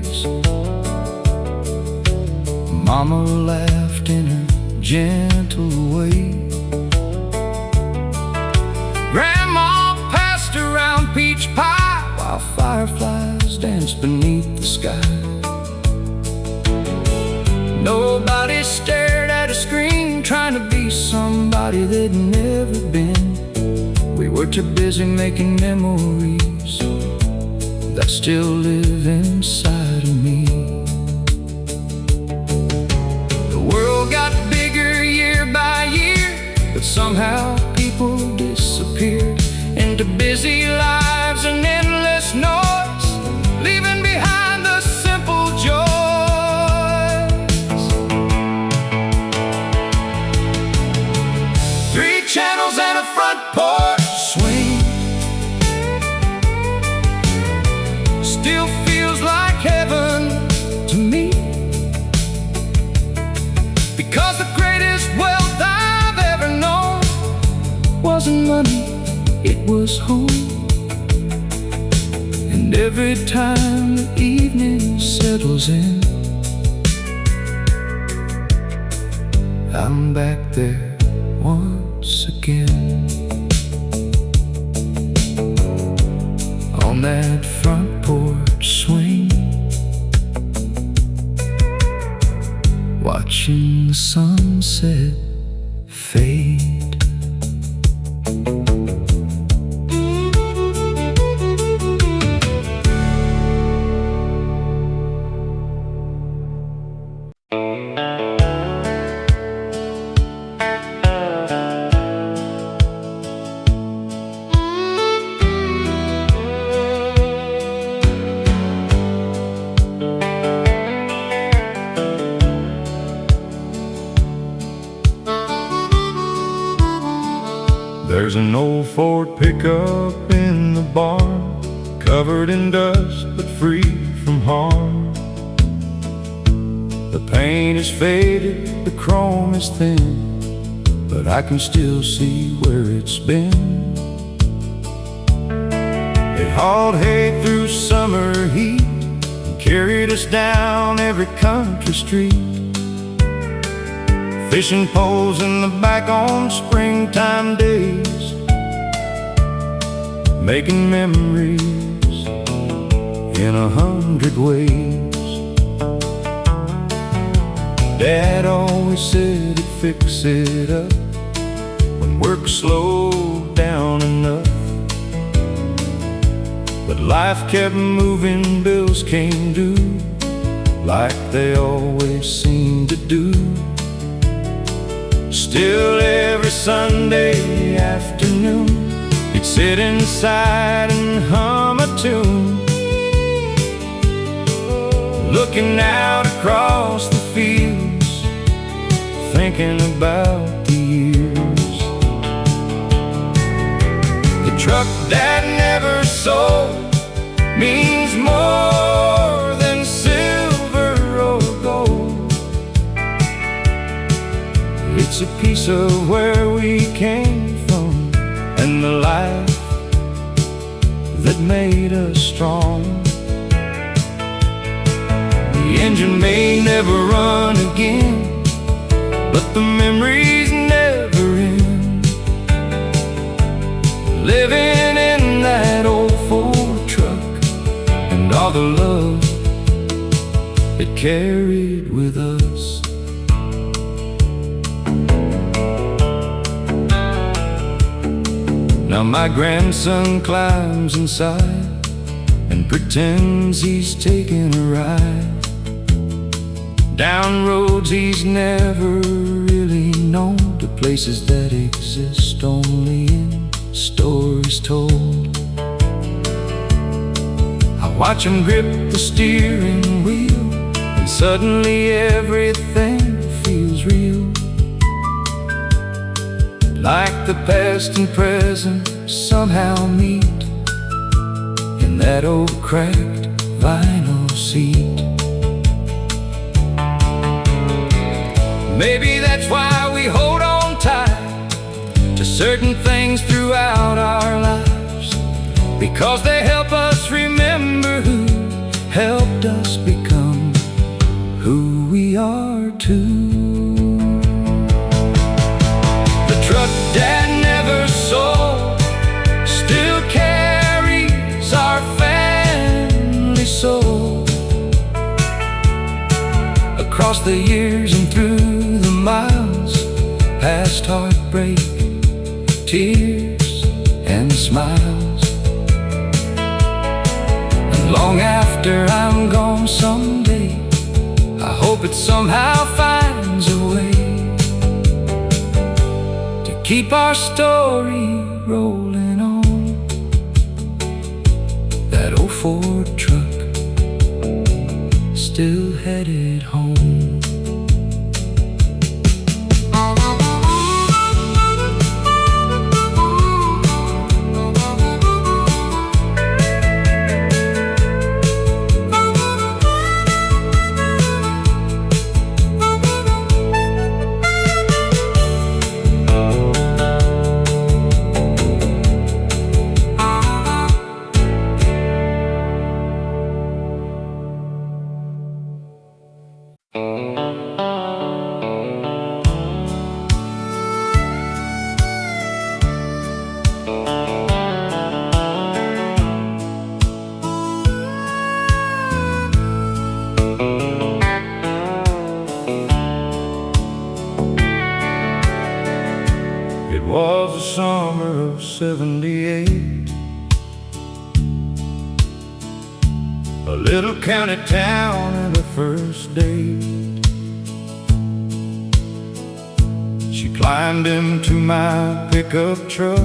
Mama laughed in her gentle way. Grandma passed around peach pie while fireflies danced beneath the sky. Nobody stared at a screen trying to be somebody they'd never been. We were too busy making memories that still live inside of me. Got bigger year by year, but somehow people disappeared into busy lives and endless noise, leaving behind the simple joys. because the greatest wealth I've ever known wasn't money, it was home. And every time the evening settles in, I'm back there once again, on that front porch swing, watching the sunset fade. There's an old Ford pickup in the barn, covered in dust but free from harm. The paint is faded, the chrome is thin, but I can still see where it's been. It hauled hay through summer heat and carried us down every country street. Fishing poles in the back on springtime days, making memories in 100 ways. Dad always said he'd fix it up when work slowed down enough, but life kept moving, bills came due, like they always seem to do. Still every Sunday afternoon, he'd sit inside and hum a tune, looking out across the fields, thinking about the years. The truck Dad never sold means more than silver or gold. It's a piece of where we came from and the life that made us strong. The engine may never run again, but the memories never end. Living in that old Ford truck and all the love it carried with us. Now my grandson climbs inside and pretends he's taking a ride down roads he's never really known, to places that exist only in stories told. I watch him grip the steering wheel, and suddenly everything feels real, like the past and present somehow meet in that old cracked vinyl seat. Maybe that's why we hold on tight to certain things throughout our lives, because they help us remember who helped us become who we are too. The truck Dad never sold still carries our family soul, across the years and through the miles, past heartbreak, tears and smiles. And long after I'm gone someday, I hope it somehow finds a way to keep our story rolling on. That old Ford truck still headed home. It was the summer of '78, a little county town and a first date. She climbed into my pickup truck,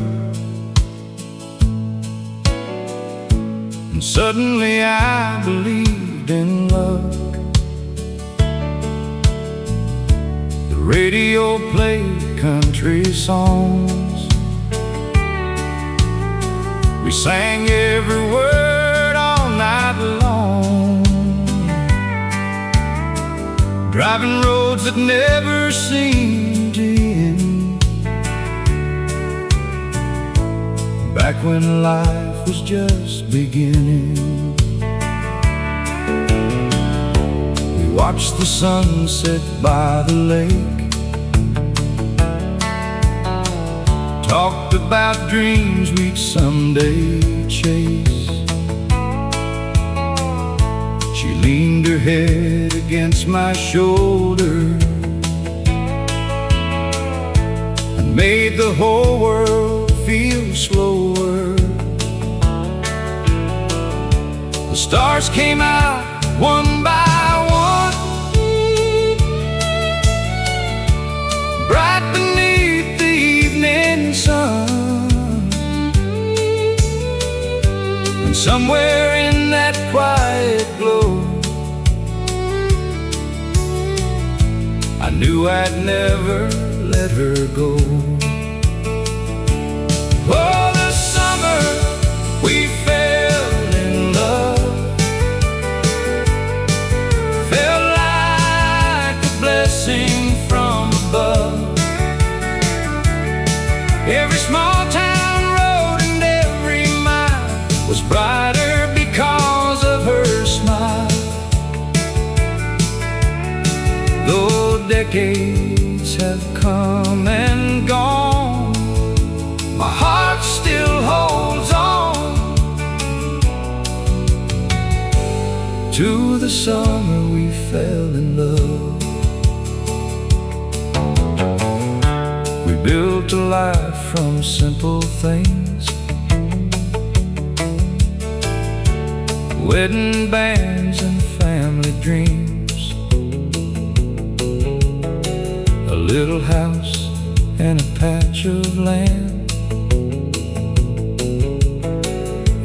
and suddenly I believed in luck. The radio played country songs. We sang every word all night long, driving roads that never seemed to end. Back when life was just beginning, we watched the sunset by the lake, talked about dreams we'd someday chase. She leaned her head against my shoulder and made the whole world feel slower. The stars came out one by one, bright beneath the evening sun. And somewhere in that quiet glow, I knew I'd never let her go. Oh, the summer we fell in love felt like a blessing from above. Every small town road and every mile was brighter because of her smile. Though decades have come and gone, my heart still holds on to the summer we fell in love. We built a life from simple things, wedding bands and family dreams, a little house and a patch of land.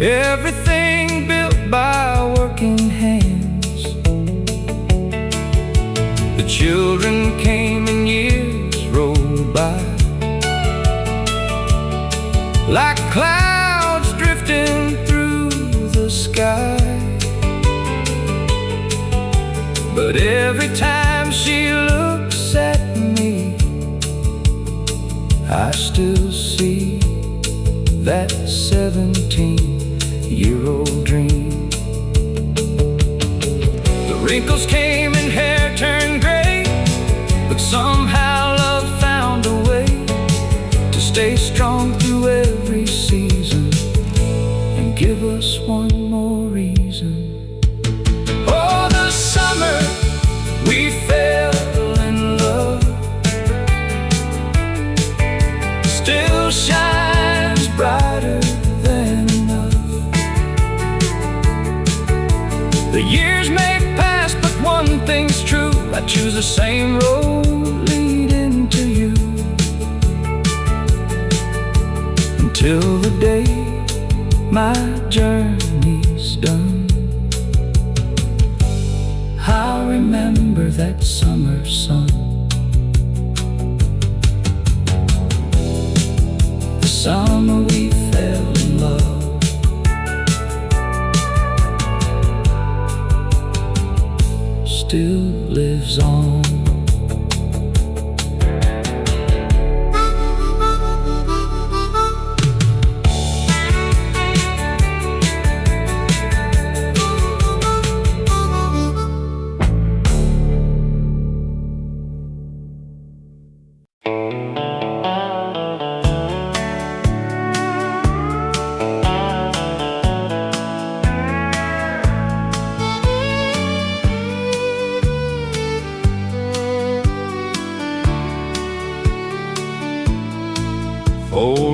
Everything built by working hands. The children came and years rolled by, like clouds drifting through the sky. But every time she looks at me, I still see that 17-year-old dream. The wrinkles came and hair turned gray, but somehow love found a way to stay strong through every season and give us one more reason. Oh, the summer we fell in love still shines brighter than enough. The years may pass, but one thing's true: I choose the same road leading to you, until the day my journey's done. I'll remember that summer sun, the summer we fell in love. Still lives on.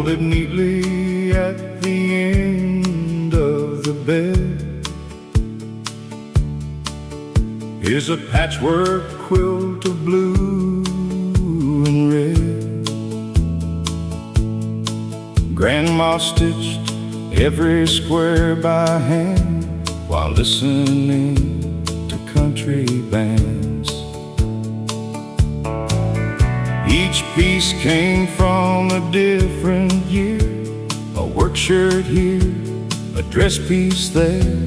folded neatly at the end of the bed is a patchwork quilt of blue and red. Grandma stitched every square by hand while listening to country bands. Each piece came from a different year, a work shirt here, a dress piece there,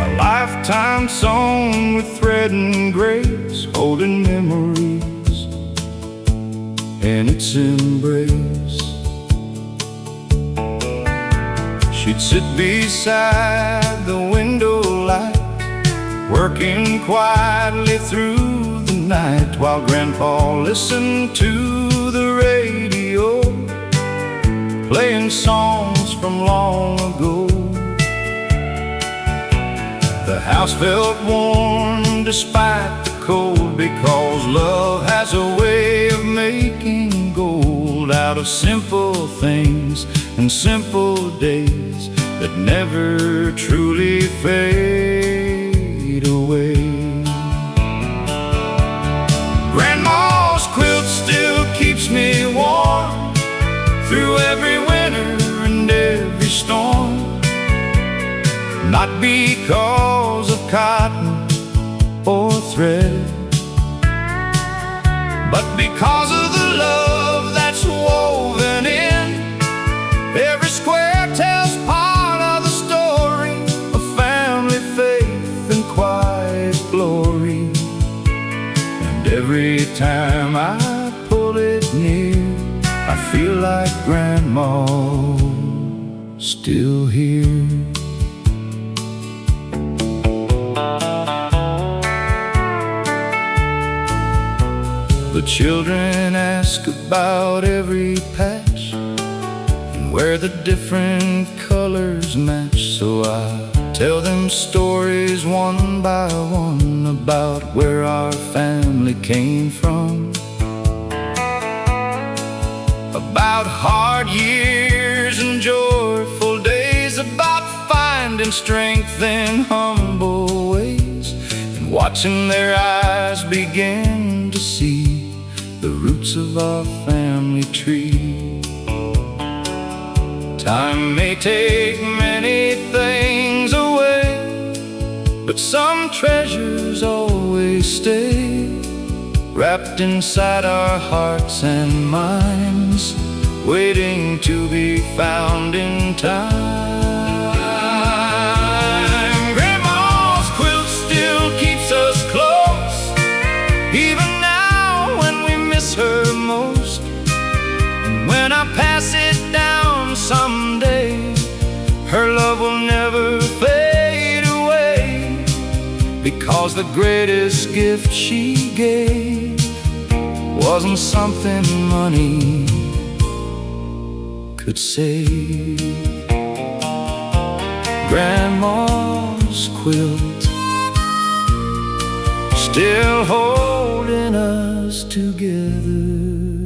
a lifetime song with thread and grace, holding memories in its embrace. She'd sit beside the window light, working quietly through the night, while Grandpa listened to the radio, playing songs from long ago. The house felt warm despite the cold, because love has a way of making gold out of simple things and simple days that never truly fade away. Grandma's quilt still keeps me warm through every winter and every storm, not because of cotton or thread, but because of the love that's woven in. Every square tells part of the story of family faith and quiet glory. And every time I pull it near, I feel like Grandma's still here. The children ask about every patch and where the different colors match, so I tell them stories one by one about where our family came from, about hard years and joyful days, about finding strength in humble ways, and watching their eyes begin to see the roots of our family tree. Time may take many things away, but some treasures always stay, wrapped inside our hearts and minds, waiting to be found in time. Grandma's quilt still keeps us close, even her most. And when I pass it down someday, her love will never fade away, because the greatest gift she gave wasn't something money could save. Grandma's quilt still holding us together.